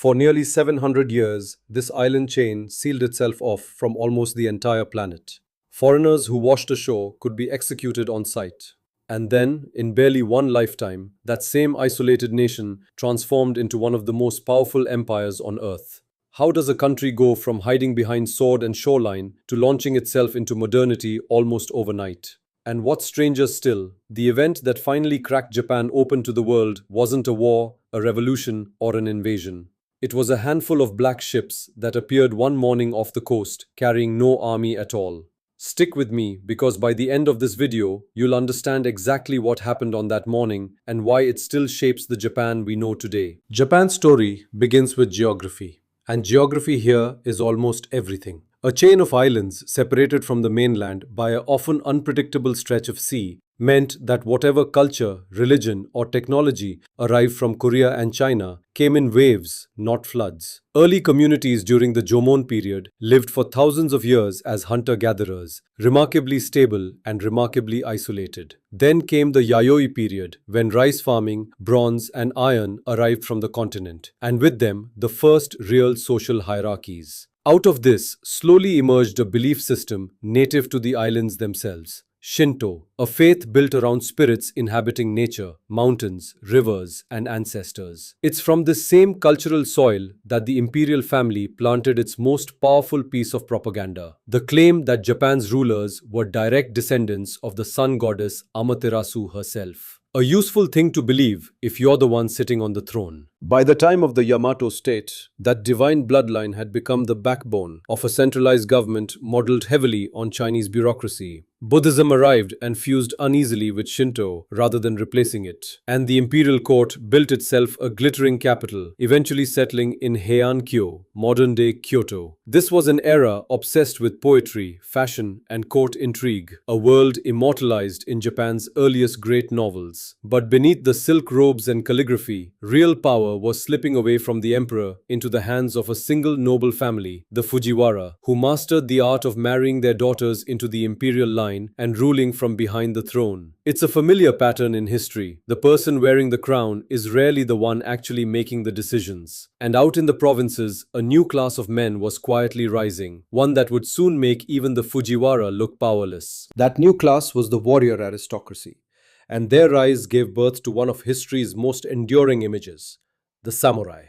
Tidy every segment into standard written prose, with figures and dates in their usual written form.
For nearly 700 years, this island chain sealed itself off from almost the entire planet. Foreigners who washed ashore could be executed on sight. And then, in barely one lifetime, that same isolated nation transformed into one of the most powerful empires on Earth. How does a country go from hiding behind sword and shoreline to launching itself into modernity almost overnight? And what's stranger still, the event that finally cracked Japan open to the world wasn't a war, a revolution, or an invasion. It was a handful of black ships that appeared one morning off the coast, carrying no army at all. Stick with me, because by the end of this video, you'll understand exactly what happened on that morning and why it still shapes the Japan we know today. Japan's story begins with geography, and geography here is almost everything. A chain of islands separated from the mainland by an often unpredictable stretch of sea meant that whatever culture, religion, or technology arrived from Korea and China came in waves, not floods. Early communities during the Jomon period lived for thousands of years as hunter-gatherers, remarkably stable and remarkably isolated. Then came the Yayoi period, when rice farming, bronze, and iron arrived from the continent, and with them, the first real social hierarchies. Out of this slowly emerged a belief system native to the islands themselves. Shinto, a faith built around spirits inhabiting nature, mountains, rivers, and ancestors. It's from this same cultural soil that the Imperial family planted its most powerful piece of propaganda: the claim that Japan's rulers were direct descendants of the sun goddess Amaterasu herself. A useful thing to believe if you're the one sitting on the throne. By the time of the Yamato state, that divine bloodline had become the backbone of a centralized government modeled heavily on Chinese bureaucracy. Buddhism arrived and fused uneasily with Shinto rather than replacing it, and the imperial court built itself a glittering capital, eventually settling in Heian-kyo, modern-day Kyoto. This was an era obsessed with poetry, fashion, and court intrigue, a world immortalized in Japan's earliest great novels. But beneath the silk robes and calligraphy, real power was slipping away from the emperor into the hands of a single noble family, the Fujiwara, who mastered the art of marrying their daughters into the imperial line and ruling from behind the throne. It's a familiar pattern in history. The person wearing the crown is rarely the one actually making the decisions. And out in the provinces, a new class of men was quietly rising, one that would soon make even the Fujiwara look powerless. That new class was the warrior aristocracy, and their rise gave birth to one of history's most enduring images: the samurai.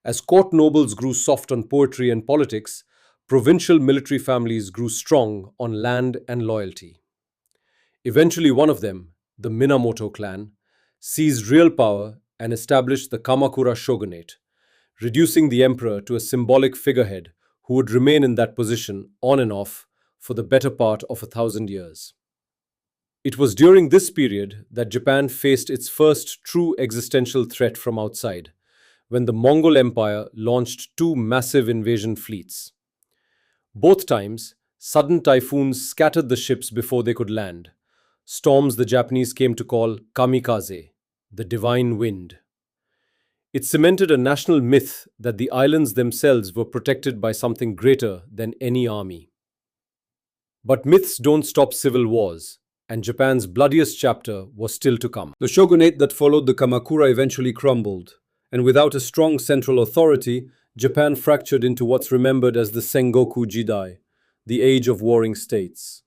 As court nobles grew soft on poetry and politics, provincial military families grew strong on land and loyalty. Eventually, one of them, the Minamoto clan, seized real power and established the Kamakura shogunate, reducing the emperor to a symbolic figurehead who would remain in that position on and off for the better part of 1,000 years. It was during this period that Japan faced its first true existential threat from outside, when the Mongol Empire launched two massive invasion fleets. Both times, sudden typhoons scattered the ships before they could land, storms the Japanese came to call kamikaze, the divine wind. It cemented a national myth that the islands themselves were protected by something greater than any army. But myths don't stop civil wars, and Japan's bloodiest chapter was still to come. The shogunate that followed the Kamakura eventually crumbled, and without a strong central authority, Japan fractured into what's remembered as the Sengoku Jidai, the age of warring states.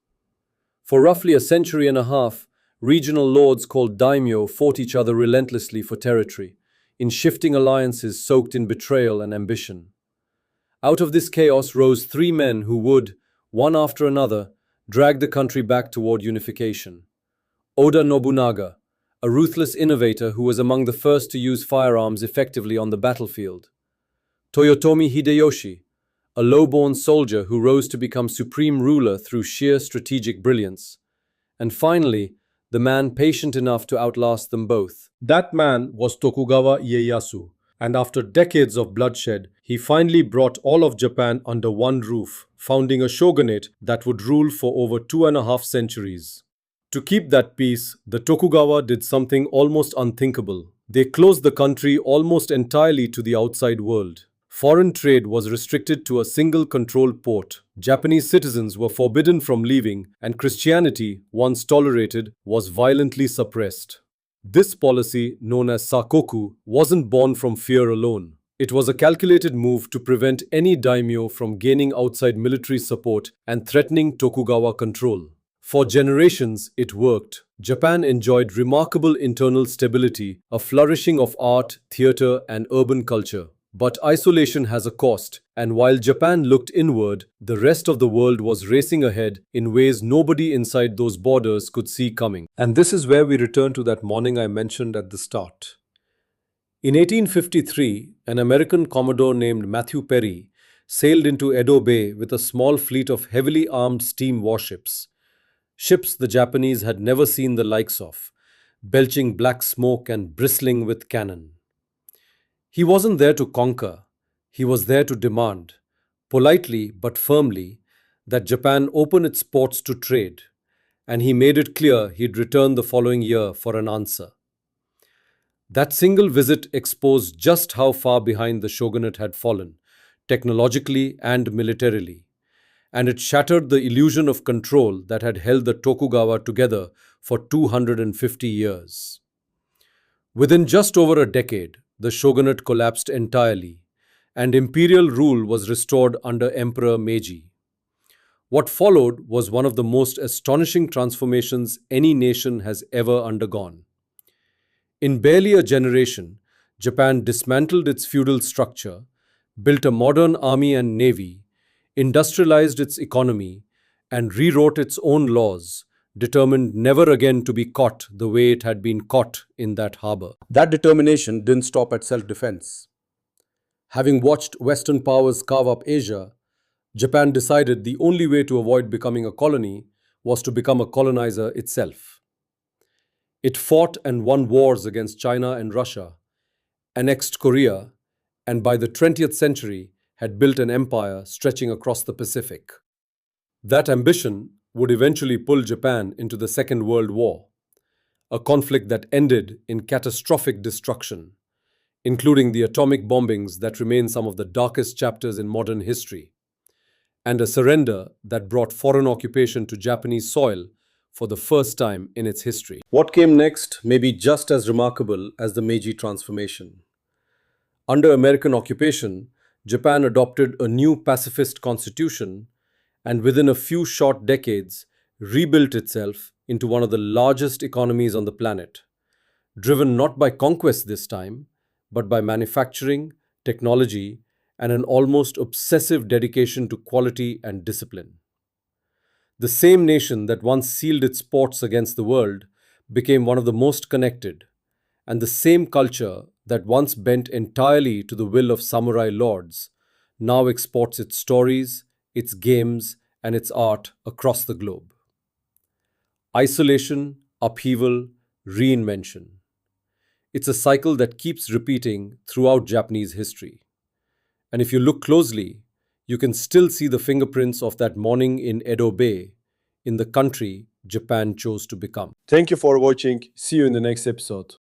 For roughly a century and a half, regional lords called daimyo fought each other relentlessly for territory, in shifting alliances soaked in betrayal and ambition. Out of this chaos rose three men who would, one after another, drag the country back toward unification. Oda Nobunaga, a ruthless innovator who was among the first to use firearms effectively on the battlefield. Toyotomi Hideyoshi, a low-born soldier who rose to become supreme ruler through sheer strategic brilliance. And finally, the man patient enough to outlast them both. That man was Tokugawa Ieyasu, and after decades of bloodshed, he finally brought all of Japan under one roof, founding a shogunate that would rule for over 2.5 centuries. To keep that peace, the Tokugawa did something almost unthinkable. They closed the country almost entirely to the outside world. Foreign trade was restricted to a single controlled port. Japanese citizens were forbidden from leaving, and Christianity, once tolerated, was violently suppressed. This policy, known as Sakoku, wasn't born from fear alone. It was a calculated move to prevent any daimyo from gaining outside military support and threatening Tokugawa control. For generations, it worked. Japan enjoyed remarkable internal stability, a flourishing of art, theatre, and urban culture. But isolation has a cost, and while Japan looked inward, the rest of the world was racing ahead in ways nobody inside those borders could see coming. And this is where we return to that morning I mentioned at the start. In 1853, an American Commodore named Matthew Perry sailed into Edo Bay with a small fleet of heavily armed steam warships. Ships the Japanese had never seen the likes of, belching black smoke and bristling with cannon. He wasn't there to conquer, he was there to demand, politely but firmly, that Japan open its ports to trade, and he made it clear he'd return the following year for an answer. That single visit exposed just how far behind the shogunate had fallen, technologically and militarily, and it shattered the illusion of control that had held the Tokugawa together for 250 years. Within just over a decade, the shogunate collapsed entirely, and imperial rule was restored under Emperor Meiji. What followed was one of the most astonishing transformations any nation has ever undergone. In barely a generation, Japan dismantled its feudal structure, built a modern army and navy, industrialized its economy, and rewrote its own laws, determined never again to be caught the way it had been caught in that harbor. That determination didn't stop at self-defense. Having watched Western powers carve up Asia, Japan decided the only way to avoid becoming a colony was to become a colonizer itself. It fought and won wars against China and Russia, annexed Korea, and by the 20th century had built an empire stretching across the Pacific. That ambition would eventually pull Japan into the Second World War, a conflict that ended in catastrophic destruction, including the atomic bombings that remain some of the darkest chapters in modern history, and a surrender that brought foreign occupation to Japanese soil for the first time in its history. What came next may be just as remarkable as the Meiji transformation. Under American occupation, Japan adopted a new pacifist constitution and within a few short decades rebuilt itself into one of the largest economies on the planet, driven not by conquest this time, but by manufacturing, technology, and an almost obsessive dedication to quality and discipline. The same nation that once sealed its ports against the world became one of the most connected, and the same culture that once bent entirely to the will of samurai lords now exports its stories, its games, and its art across the globe. Isolation, upheaval, reinvention. It's a cycle that keeps repeating throughout Japanese history. And if you look closely, you can still see the fingerprints of that morning in Edo Bay, in the country Japan chose to become. Thank you for watching. See you in the next episode.